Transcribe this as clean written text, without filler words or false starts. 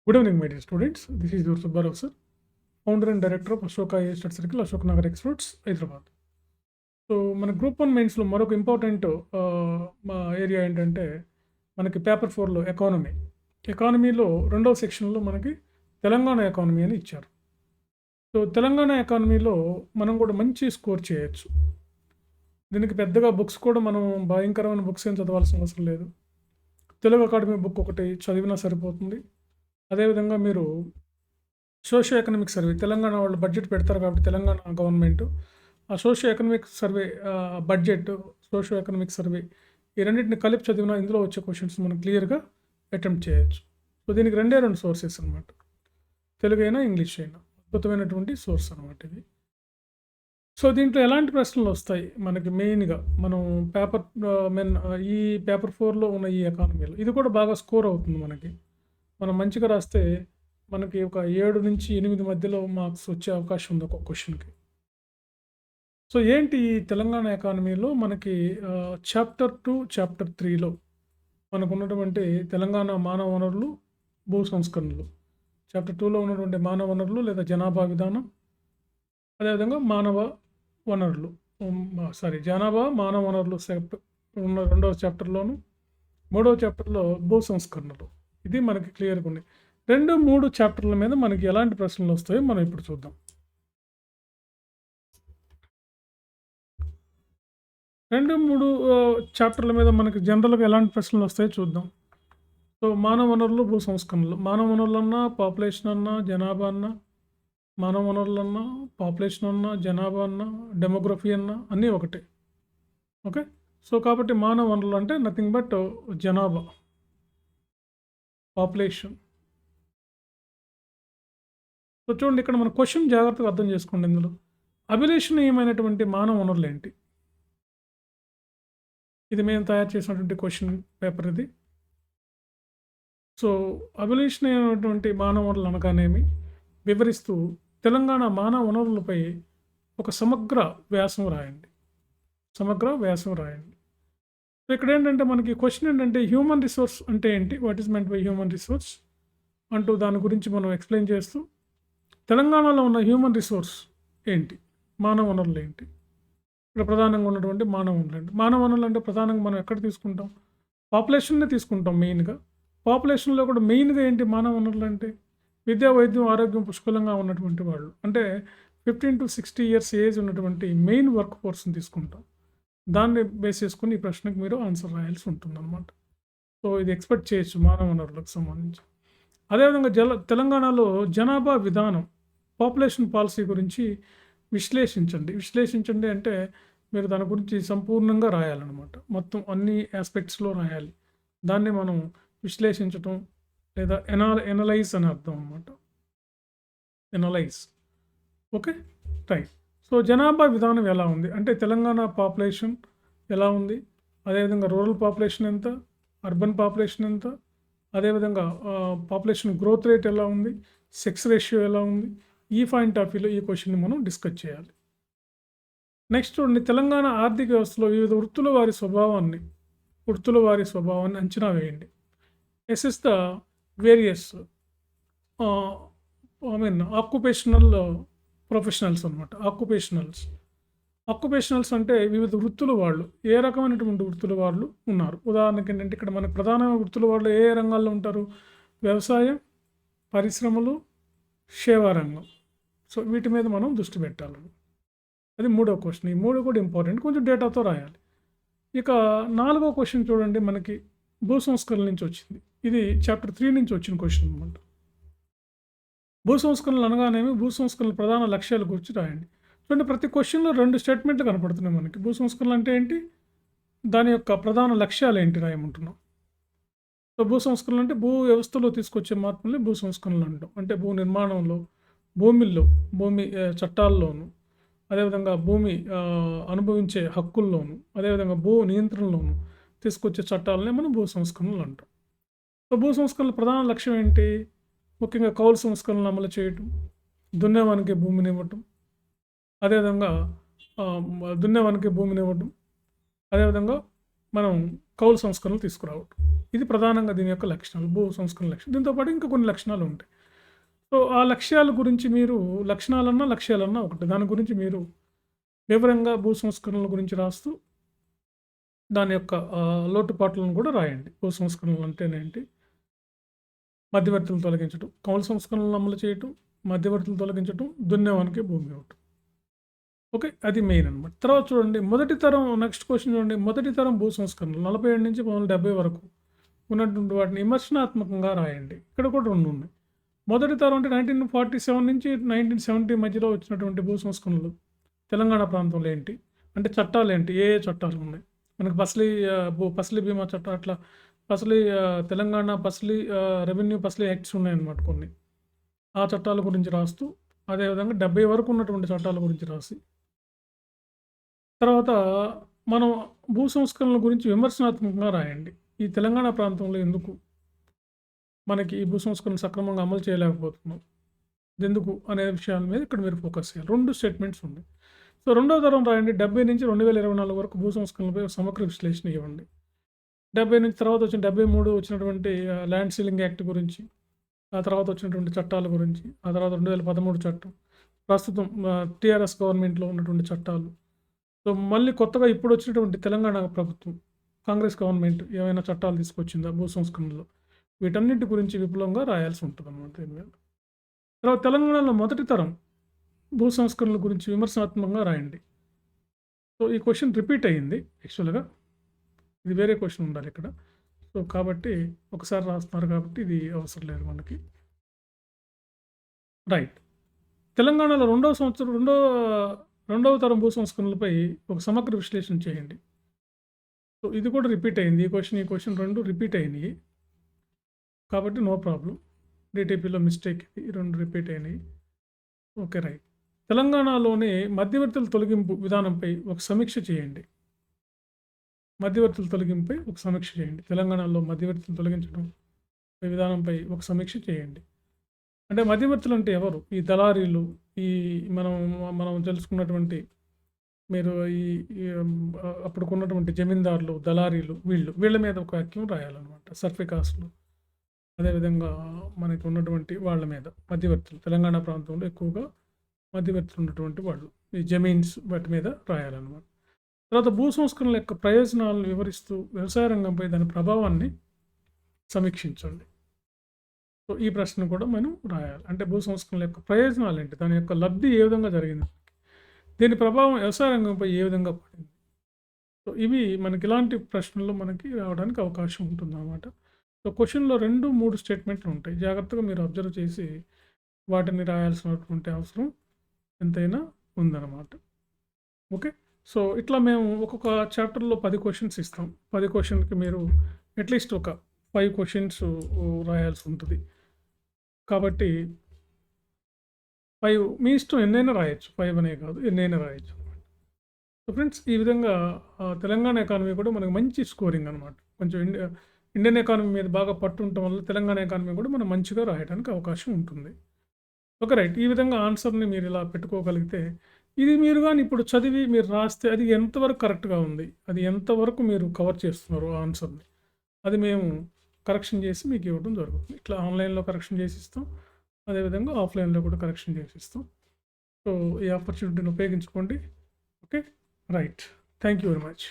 Good evening, my dear students. This is your Subbarao sir, founder and director of Ashoka Estate Circle, Ashok Nagar Experts, Hyderabad. So మన group 1 మెయిన్స్లో మరొక important area ఏంటంటే మనకి paper 4లో ఎకానమీలో రెండవ సెక్షన్లో మనకి తెలంగాణ ఎకానమీ అని ఇచ్చారు. సో తెలంగాణ ఎకానమీలో మనం కూడా మంచి స్కోర్ చేయొచ్చు. దీనికి పెద్దగా బుక్స్ కూడా మనం భయంకరమైన బుక్స్ ఏం చదవాల్సిన అవసరం లేదు. తెలుగు అకాడమీ బుక్ ఒకటి చదివినా సరిపోతుంది. అదేవిధంగా మీరు సోషియో ఎకనామిక్ సర్వే, తెలంగాణ వాళ్ళు బడ్జెట్ పెడతారు కాబట్టి తెలంగాణ గవర్నమెంట్ ఆ socio economic survey budget, socio economic survey ఈ రెండింటిని కలిపి చదివినా ఇందులో వచ్చే క్వశ్చన్స్ మనం క్లియర్గా అటెంప్ట్ చేయొచ్చు. సో దీనికి రెండు సోర్సెస్ అనమాట, తెలుగు అయినా ఇంగ్లీష్ అయినా అద్భుతమైనటువంటి సోర్స్ అనమాట ఇది. సో దీంట్లో ఎలాంటి ప్రశ్నలు వస్తాయి మనకి మెయిన్గా మనం ఈ పేపర్ 4లో ఉన్న ఈ ఎకానమీలో ఇది కూడా బాగా స్కోర్ అవుతుంది. మనం మంచిగా రాస్తే మనకి ఒక 7 నుంచి 8 మధ్యలో మార్క్స్ వచ్చే అవకాశం ఉంది ఒక క్వశ్చన్కి. సో ఏంటి ఈ తెలంగాణ ఎకానమీలో మనకి చాప్టర్ 2, చాప్టర్ 3లో మనకు ఉన్నటువంటి తెలంగాణ మానవ వనరులు, భూ సంస్కరణలు, చాప్టర్ 2లో ఉన్నటువంటి మానవ వనరులు లేదా జనాభా విధానం, అదేవిధంగా జనాభా మానవ వనరులు ఉన్న రెండవ చాప్టర్లోను, మూడవ చాప్టర్లో భూ సంస్కరణలు. ఇది మనకి క్లియర్గా ఉంది. 2, 3 చాప్టర్ల మీద మనకి ఎలాంటి ప్రశ్నలు వస్తాయో మనం ఇప్పుడు చూద్దాం. 2, 3 చాప్టర్ల మీద మనకి జనరల్గా ఎలాంటి ప్రశ్నలు వస్తాయో చూద్దాం. సో మానవ వనరులు, భూ సంస్కరణలు. మానవ వనరులు అన్నా, పాపులేషన్ అన్నా, జనాభా అన్నా, మానవ వనరులు అన్నా, పాపులేషన్ అన్నా, జనాభా అన్నా, డెమోగ్రఫీ అన్నా అన్నీ ఒకటే. ఓకే. సో కాబట్టి మానవ వనరులు అంటే నథింగ్ బట్ జనాభా, పాపులేషన్. సో చూడండి, ఇక్కడ మన క్వశ్చన్ జాగ్రత్తగా అర్థం చేసుకోండి. ఇందులో అభిలషణీయమైనటువంటి మానవ వనరులు ఏంటి? ఇది మేము తయారు చేసినటువంటి క్వశ్చన్ పేపర్ ఇది. సో అభిలషణీయమైనటువంటి మానవ వనరులు అనగానేమి వివరిస్తూ తెలంగాణ మానవ వనరులపై ఒక సమగ్ర వ్యాసం రాయండి. సో ఇక్కడ ఏంటంటే మనకి క్వశ్చన్ ఏంటంటే హ్యూమన్ రిసోర్స్ అంటే ఏంటి, what is meant by human resource అంటూ దాని గురించి మనం ఎక్స్ప్లెయిన్ చేస్తూ తెలంగాణలో ఉన్న హ్యూమన్ రిసోర్స్ ఏంటి, మానవ వనరులు ఏంటి, ఇక్కడ ప్రధానంగా ఉన్నటువంటి మానవ వనరులు ఏంటి. మానవ వనరులు అంటే ప్రధానంగా మనం ఎక్కడ తీసుకుంటాం, పాపులేషన్నే తీసుకుంటాం మెయిన్గా. పాపులేషన్లో కూడా మెయిన్గా ఏంటి మానవ వనరులు అంటే విద్యా, వైద్యం, ఆరోగ్యం పుష్కలంగా ఉన్నటువంటి వాళ్ళు, అంటే 15 to 60 years ఏజ్ ఉన్నటువంటి మెయిన్ వర్క్ ఫోర్స్ని తీసుకుంటాం. దాన్ని బేస్ చేసుకుని ఈ ప్రశ్నకు మీరు ఆన్సర్ రాయాల్సి ఉంటుందన్నమాట. సో ఇది ఎక్స్పెక్ట్ చేయొచ్చు మానవ వనరులకు సంబంధించి. అదేవిధంగా తెలంగాణలో జనాభా విధానం, పాపులేషన్ పాలసీ గురించి విశ్లేషించండి అంటే మీరు దాని గురించి సంపూర్ణంగా రాయాలన్నమాట. మొత్తం అన్ని ఆస్పెక్ట్స్లో రాయాలి. దాన్ని మనం విశ్లేషించటం లేదా ఎనలైజ్ అని అర్థం అన్నమాట. ఎనలైజ్. Okay, right. సో జనాభా విధానం ఎలా ఉంది అంటే తెలంగాణ పాపులేషన్ ఎలా ఉంది, అదేవిధంగా రూరల్ పాపులేషన్ ఎంత, అర్బన్ పాపులేషన్ ఎంత, అదేవిధంగా పాపులేషన్ గ్రోత్ రేట్ ఎలా ఉంది, సెక్స్ రేషియో ఎలా ఉంది, ఈ పాయింట్ ఆఫ్ వ్యూలో ఈ క్వశ్చన్ని మనం డిస్కస్ చేయాలి. నెక్స్ట్ చూడండి, తెలంగాణ ఆర్థిక వ్యవస్థలో వివిధ వృత్తుల వారి స్వభావాన్ని అంచనా వేయండి. Assess the various occupational professionals అనమాట. ఆక్యుపేషనల్స్ అంటే వివిధ వృత్తుల వాళ్ళు, ఏ రకమైనటువంటి వృత్తుల వాళ్ళు ఉన్నారు. ఉదాహరణకి ఏంటంటే ఇక్కడ మనకు ప్రధానమైన వృత్తుల వాళ్ళు ఏ రంగాల్లో ఉంటారు, వ్యవసాయం, పరిశ్రమలు, సేవా రంగం. సో వీటి మీద మనం దృష్టి పెట్టాలి. అది 3వ క్వశ్చన్. ఈ 3 కూడా ఇంపార్టెంట్, కొంచెం డేటాతో రాయాలి. ఇక 4వ క్వశ్చన్ చూడండి, మనకి భూ సంస్కరణల నుంచి వచ్చింది. ఇది చాప్టర్ 3 నుంచి వచ్చిన క్వశ్చన్ అనమాట. భూ సంస్కరణలు అనగానేమి, భూ సంస్కరణల ప్రధాన లక్ష్యాల గురించి రాయండి. చూడండి, ప్రతి క్వశ్చన్లో 2 స్టేట్మెంట్లు కనపడుతున్నాయి మనకి. భూ సంస్కరణలు అంటే ఏంటి, దాని యొక్క ప్రధాన లక్ష్యాలు ఏంటి రాయమంటున్నాం. సో భూ సంస్కరణలు అంటే భూ వ్యవస్థలో తీసుకొచ్చే మార్పుల్ని భూ సంస్కరణలు అంటాం. అంటే భూ నిర్మాణంలో, భూమి చట్టాల్లోను, అదేవిధంగా భూమి అనుభవించే హక్కుల్లోను, అదేవిధంగా భూ నియంత్రణలోను తీసుకొచ్చే చట్టాలనే మనం భూ సంస్కరణలు అంటాం. సో భూ సంస్కరణల ప్రధాన లక్ష్యం ఏంటి, ముఖ్యంగా కౌలు సంస్కరణలు అమలు చేయటం, దున్నేవానికి భూమిని ఇవ్వటం, అదేవిధంగా అదేవిధంగా మనం కౌలు సంస్కరణలు తీసుకురావటం. ఇది ప్రధానంగా దీని యొక్క లక్షణాలు, భూ సంస్కరణ లక్షణం. దీంతో పాటు ఇంకా కొన్ని లక్షణాలు ఉంటాయి. సో, ఆ లక్ష్యాల గురించి మీరు లక్ష్యాలన్నా ఒకటే. దాని గురించి మీరు వివరంగా భూ సంస్కరణల గురించి రాస్తూ దాని యొక్క లోటుపాట్లను కూడా రాయండి. భూ సంస్కరణలు అంటేనేంటి? మధ్యవర్తులను తొలగించటం, కౌలు సంస్కరణలను అమలు చేయటం, మధ్యవర్తులను తొలగించటం, దున్నేవానికి భూమి ఇవ్వటం. ఓకే. అది మెయిన్ అనమాట. తర్వాత చూడండి మొదటి తరం, నెక్స్ట్ క్వశ్చన్ చూడండి. మొదటి తరం భూ సంస్కరణలు 47 నుంచి 1970 వరకు ఉన్నటువంటి వాటిని విమర్శనాత్మకంగా రాయండి. ఇక్కడ కూడా 2 ఉన్నాయి. మొదటి తరం అంటే 1947 నుంచి 1970 మధ్యలో వచ్చినటువంటి భూ సంస్కరణలు తెలంగాణ ప్రాంతంలో ఏంటి? అంటే చట్టాలేంటి? ఏ చట్టాలు ఉన్నాయి? మనకు పసలీ బీమా చట్టం, అట్లా తెలంగాణ రెవెన్యూ యాక్ట్స్ ఉన్నాయన్నమాట కొన్ని. ఆ చట్టాల గురించి రాస్తూ, అదేవిధంగా 70 వరకు ఉన్నటువంటి చట్టాల గురించి రాసి, తర్వాత మనం భూ సంస్కరణల గురించి విమర్శనాత్మకంగా రాయండి. ఈ తెలంగాణ ప్రాంతంలో ఎందుకు మనకి ఈ భూ సంస్కరణ సక్రమంగా అమలు చేయలేకపోతున్నాం, ఇదెందుకు అనే విషయాల మీద ఇక్కడ మీరు ఫోకస్ చేయాలి. 2 స్టేట్మెంట్స్ ఉన్నాయి. సో, రెండవ తరం రాయండి. 70 నుంచి 2024 వరకు భూ సంస్కరణలపై సమగ్ర విశ్లేషణ ఇవ్వండి. 70 నుంచి తర్వాత వచ్చిన 73 వచ్చినటువంటి ల్యాండ్ సీలింగ్ యాక్ట్ గురించి, ఆ తర్వాత వచ్చినటువంటి చట్టాల గురించి, ఆ తర్వాత 2013 చట్టం, ప్రస్తుతం టీఆర్ఎస్ గవర్నమెంట్లో ఉన్నటువంటి చట్టాలు. సో, మళ్ళీ కొత్తగా ఇప్పుడు వచ్చినటువంటి తెలంగాణ ప్రభుత్వం, కాంగ్రెస్ గవర్నమెంట్ ఏమైనా చట్టాలు తీసుకొచ్చిందా భూ సంస్కరణలో, వీటన్నిటి గురించి విపులంగా రాయాల్సి ఉంటుందన్నమాట దీని మీద. తర్వాత తెలంగాణలో మొదటి తరం భూ సంస్కరణల గురించి విమర్శనాత్మకంగా రాయండి. సో, ఈ క్వశ్చన్ రిపీట్ అయ్యింది యాక్చువల్‌గా. ఇది వేరే క్వశ్చన్ ఉండాలి ఇక్కడ. సో, కాబట్టి ఒకసారి రాస్తున్నారు కాబట్టి ఇది అవసరం లేదు మనకి. రైట్. తెలంగాణలో రెండవ తరం భూ సంస్కరణలపై ఒక సమగ్ర విశ్లేషణ చేయండి. సో, ఇది కూడా రిపీట్ అయింది. ఈ క్వశ్చన్ 2 రిపీట్ అయినాయి. కాబట్టి నో ప్రాబ్లమ్. డీటీపీలో మిస్టేక్ ఇది. ఈ 2 రిపీట్ అయినాయి. ఓకే. రైట్. తెలంగాణలోని మధ్యవర్తుల తొలగింపు విధానంపై ఒక సమీక్ష చేయండి. తెలంగాణలో మధ్యవర్తులు తొలగించడం విధానంపై ఒక సమీక్ష చేయండి. అంటే మధ్యవర్తులు అంటే ఎవరు? ఈ దళారీలు, ఈ మనం తెలుసుకున్నటువంటి మీరు అప్పుడుకున్నటువంటి జమీందారులు, దళారీలు, వీళ్ళ మీద ఒక వాక్యం రాయాలన్నమాట. సర్ఫికాసులు, అదేవిధంగా మనకి ఉన్నటువంటి వాళ్ళ మీద మధ్యవర్తులు, తెలంగాణ ప్రాంతంలో ఎక్కువగా మధ్యవర్తులు ఉన్నటువంటి వాళ్ళు, ఈ జమీన్స్ వాటి మీద రాయాలన్నమాట. తర్వాత భూ సంస్కరణల యొక్క ప్రయోజనాలను వివరిస్తూ వ్యవసాయ రంగంపై దాని ప్రభావాన్ని సమీక్షించండి. సో, ఈ ప్రశ్న కూడా మనం రాయాలి. అంటే భూ సంస్కరణల యొక్క ప్రయోజనాలు ఏంటి? దాని యొక్క లబ్ధి ఏ విధంగా జరిగింది? దీని ప్రభావం వ్యవసాయ రంగంపై ఏ విధంగా పడింది? సో, ఇవి మనకి ఇలాంటి ప్రశ్నలు మనకి రావడానికి అవకాశం ఉంటుందన్నమాట. సో, క్వశ్చన్‌లో 2, 3 స్టేట్మెంట్లు ఉంటాయి. జాగ్రత్తగా మీరు అబ్జర్వ్ చేసి వాటిని రాయాల్సినటువంటి అవసరం ఎంతైనా ఉందన్నమాట. ఓకే. సో, ఇట్లా మేము ఒక్కొక్క చాప్టర్‌లో 10 క్వశ్చన్స్ ఇస్తాం. 10 క్వశ్చన్‌కి మీరు అట్‌లీస్ట్ ఒక 5 క్వశ్చన్స్ రాయాల్సి ఉంటుంది. కాబట్టి 5 మీ ఇష్టం, ఎన్నైనా రాయొచ్చు. 5 అనే కాదు, ఎన్నైనా రాయొచ్చు అనమాట. సో, ఫ్రెండ్స్, ఈ విధంగా తెలంగాణ ఎకానమీ కూడా మనకు మంచి స్కోరింగ్ అనమాట. కొంచెం ఇండియన్ ఎకానమీ మీద బాగా పట్టు ఉండటం వల్ల తెలంగాణ ఎకానమీ కూడా మనం మంచిగా రాయడానికి అవకాశం ఉంటుంది. ఓకే. రైట్. ఈ విధంగా ఆన్సర్‌ని మీరు ఇలా పెట్టుకోగలిగితే, ఇది మీరు గాని ఇప్పుడు చదివి మీరు రాస్తే అది ఎంతవరకు కరెక్ట్‌గా ఉంది, అది ఎంతవరకు మీరు కవర్ చేస్తున్నారు ఆ ఆన్సర్‌ని, అది మేము కరెక్షన్ చేసి మీకు ఇవ్వడం జరుగుతుంది. ఇట్లా ఆన్‌లైన్‌లో కరెక్షన్ చేసి ఇస్తాం. అదేవిధంగా ఆఫ్‌లైన్‌లో కూడా కరెక్షన్ చేసి ఇస్తాం. సో, ఈ ఆపర్చునిటీని ఉపయోగించుకోండి. Okay. Right. Thank you very much.